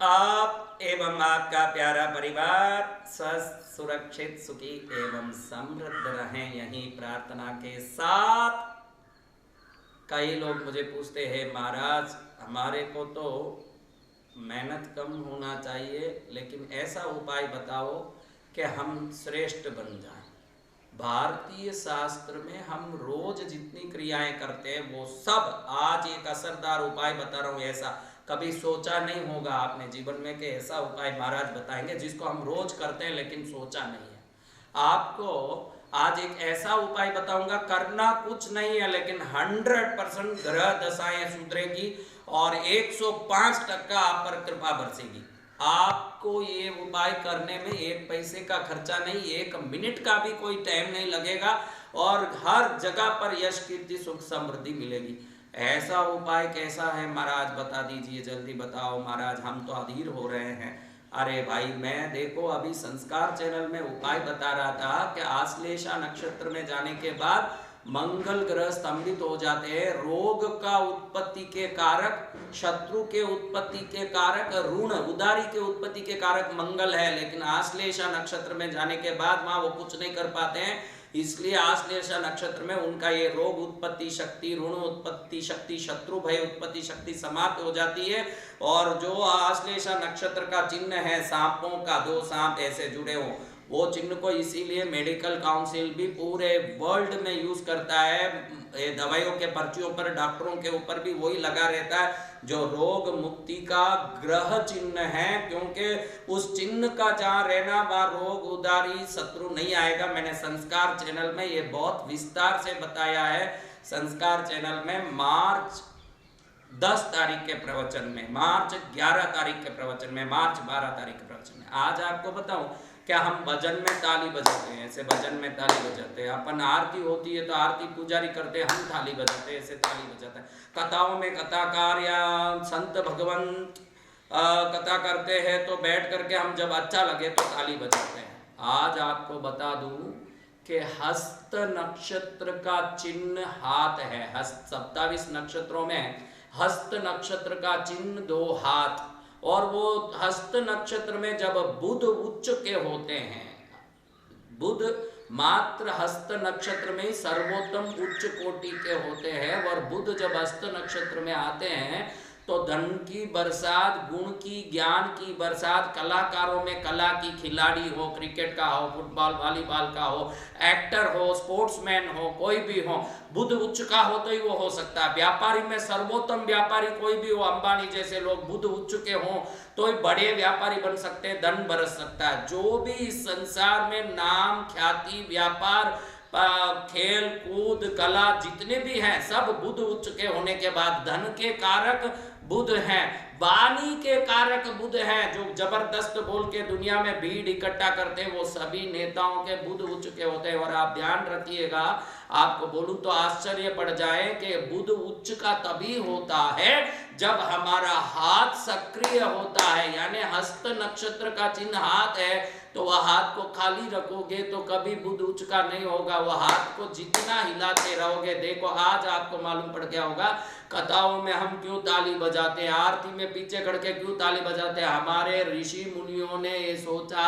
आप एवं आपका प्यारा परिवार स्वस्थ, सुरक्षित, सुखी एवं समृद्ध रहें, यही प्रार्थना के साथ। कई लोग मुझे पूछते हैं महाराज, हमारे को तो मेहनत कम होना चाहिए, लेकिन ऐसा उपाय बताओ कि हम श्रेष्ठ बन जाएं। भारतीय शास्त्र में हम रोज जितनी क्रियाएं करते हैं वो सब, आज एक असरदार उपाय बता रहा हूँ। ऐसा कभी सोचा नहीं होगा आपने जीवन में कि ऐसा उपाय महाराज बताएंगे जिसको हम रोज करते हैं लेकिन सोचा नहीं है। आपको आज एक ऐसा उपाय बताऊंगा, करना कुछ नहीं है लेकिन 100% ग्रह दशाएं सुधरेगी और 105% आप पर कृपा बरसेगी। आपको ये उपाय करने में एक पैसे का खर्चा नहीं, 1 मिनट का भी कोई टाइम नहीं लगेगा और हर जगह पर यश, कीर्ति, सुख, समृद्धि मिलेगी। ऐसा उपाय कैसा है महाराज, बता दीजिए, जल्दी बताओ महाराज, हम तो अधीर हो रहे हैं। अरे भाई, मैं देखो अभी संस्कार चैनल में उपाय बता रहा था कि आश्लेषा नक्षत्र में जाने के बाद मंगल ग्रह स्तंभित हो जाते हैं। रोग का उत्पत्ति के कारक, शत्रु के उत्पत्ति के कारक, ऋण उदारी के उत्पत्ति के कारक मंगल है, लेकिन आश्लेषा नक्षत्र में जाने के बाद वहां वो कुछ नहीं कर पाते हैं। इसलिए आश्लेषा नक्षत्र में उनका ये रोग उत्पत्ति शक्ति, ऋण उत्पत्ति शक्ति, शत्रु भय उत्पत्ति शक्ति समाप्त हो जाती है। और जो आश्लेषा नक्षत्र का चिन्ह है सांपों का, 2 सांप ऐसे जुड़े हो, वो चिन्ह को इसीलिए मेडिकल काउंसिल भी पूरे वर्ल्ड में यूज करता है। दवाइयों के पर्चियों पर, डॉक्टरों के ऊपर भी वही लगा रहता है जो रोग मुक्ति का ग्रह चिन्ह है, क्योंकि उस चिन्ह का जहां रहना वहां रोग उदारी शत्रु नहीं आएगा। मैंने संस्कार चैनल में ये बहुत विस्तार से बताया है। संस्कार चैनल में मार्च 10 तारीख के प्रवचन में, मार्च 11 तारीख के प्रवचन में, मार्च 12 तारीख के प्रवचन में। आज आपको बताऊं, क्या हम भजन में ताली बजाते हैं, ऐसे भजन में ताली बजाते हैं। अपन आरती होती है तो आरती पुजारी करते हैं, हम ताली बजाते हैं, ऐसे ताली बजाते हैं। कथाओं में कथाकार या संत भगवंत कथा करते हैं तो बैठ करके हम जब अच्छा लगे तो ताली बजाते हैं। आज आपको बता दूं कि हस्त नक्षत्र का चिन्ह हाथ है। हस्त 27 नक्षत्रों में हस्त नक्षत्र का चिन्ह 2 हाथ। और वो हस्त नक्षत्र में जब बुध उच्च के होते हैं, बुध मात्र हस्त नक्षत्र में सर्वोत्तम उच्च कोटि के होते हैं, और बुध जब हस्त नक्षत्र में आते हैं तो धन की बरसात, गुण की, ज्ञान की बरसात, कलाकारों में कला की, खिलाड़ी हो, क्रिकेट का हो, फुटबॉल वॉलीबॉल का हो, एक्टर हो, स्पोर्ट्समैन हो, कोई भी हो, बुध उच्च का हो तो ही वो हो सकता है। व्यापारी में सर्वोत्तम व्यापारी कोई भी हो, अंबानी जैसे लोग बुध उच्च के हों तो ही बड़े व्यापारी बन सकते हैं, धन बरस सकता है। जो भी इस संसार में नाम, ख्याति, व्यापार, खेल कूद, कला जितने भी हैं सब बुध उच्च के होने के बाद धन के कारक बुध हैं, वाणी के कारक बुध हैं। जो जबरदस्त बोल के दुनिया में भीड़ इकट्ठा करते हैं वो सभी नेताओं के बुध उच्च के होते हैं। और आप ध्यान रखिएगा, आपको बोलूं तो आश्चर्य पड़ जाए कि बुध उच्च का तभी होता है जब हमारा हाथ सक्रिय होता है, यानी हस्त नक्षत्र का चिन्ह हाथ है तो वह हाथ को खाली रखोगे तो कभी बुध उच्च का नहीं होगा। वह हाथ को जितना हिलाते रहोगे, देखो आज आपको मालूम पड़ गया होगा कथाओं में हम क्यों ताली बजाते हैं, आरती में पीछे खड़ के क्यों ताली बजाते हैं। हमारे ऋषि मुनियों ने ये सोचा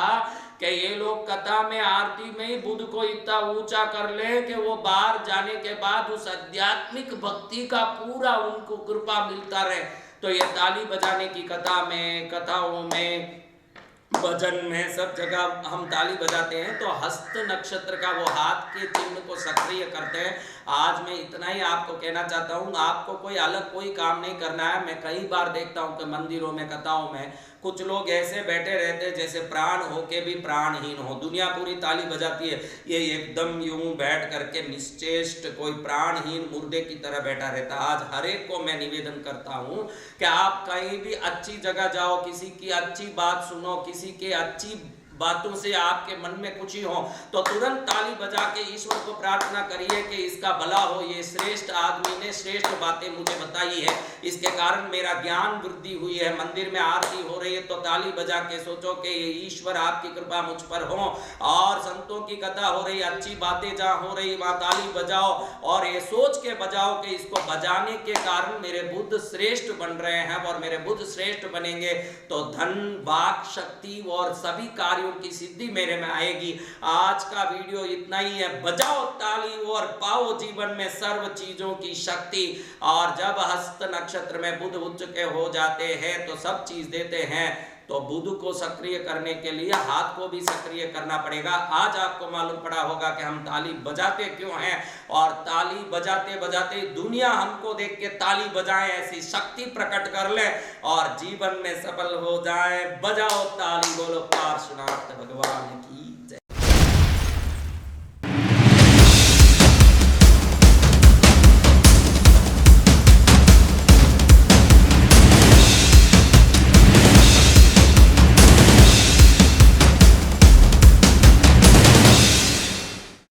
कि ये लोग कथा में, आरती में ही बुध को इतना ऊंचा कर ले कि वो बाहर जाने के बाद उस आध्यात्मिक भक्ति का पूरा उनको कृपा मिलता रहे। तो ये ताली बजाने की कथा में, कथाओं में, भजन में, सब जगह हम ताली बजाते हैं तो हस्त नक्षत्र का वो हाथ के चिन्ह को सक्रिय करते हैं। आज मैं इतना ही आपको कहना चाहता हूँ, आपको कोई अलग कोई काम नहीं करना है। मैं कई बार देखता हूँ कि मंदिरों में, कथाओं में कुछ लोग ऐसे बैठे रहते हैं जैसे प्राण हो के भी प्राणहीन हो। दुनिया पूरी ताली बजाती है, ये एकदम यूं बैठ करके निश्चेष्ट कोई प्राणहीन मुर्दे की तरह बैठा रहता है। आज हर एक को मैं निवेदन करता हूँ कि आप कहीं भी अच्छी जगह जाओ, किसी की अच्छी बात सुनो, किसी की अच्छी बातों से आपके मन में कुछ ही हो तो तुरंत ताली बजा के ईश्वर को प्रार्थना करिए कि इसका भला हो, ये श्रेष्ठ आदमी ने श्रेष्ठ बातें मुझे बताई है, इसके कारण मेरा ज्ञान वृद्धि हुई है। मंदिर में आरती हो रही है तो ताली बजा के सोचो कि ये ईश्वर आपकी कृपा मुझ पर हो, और संतों की कथा हो रही, अच्छी बातें जहाँ हो रही वहाँ ताली बजाओ और ये सोच के बजाओ कि इसको बजाने के कारण मेरे बुद्ध श्रेष्ठ बन रहे हैं, और मेरे बुद्ध श्रेष्ठ बनेंगे तो धन, वाक शक्ति और सभी कार्यों की सिद्धि मेरे में आएगी। आज का वीडियो इतना ही है। बजाओ ताली और पाओ जीवन में सर्व चीजों की शक्ति। और जब हस्त नक्षत्र में बुध उच्च के हो जाते हैं तो सब चीज देते हैं, तो बुध को सक्रिय करने के लिए हाथ को भी सक्रिय करना पड़ेगा। आज आपको मालूम पड़ा होगा कि हम ताली बजाते क्यों हैं, और ताली बजाते बजाते दुनिया हमको देख के ताली बजाएं, ऐसी शक्ति प्रकट कर ले और जीवन में सफल हो जाए। बजाओ ताली, बोलो पार्श्वनाथ भगवान की जय।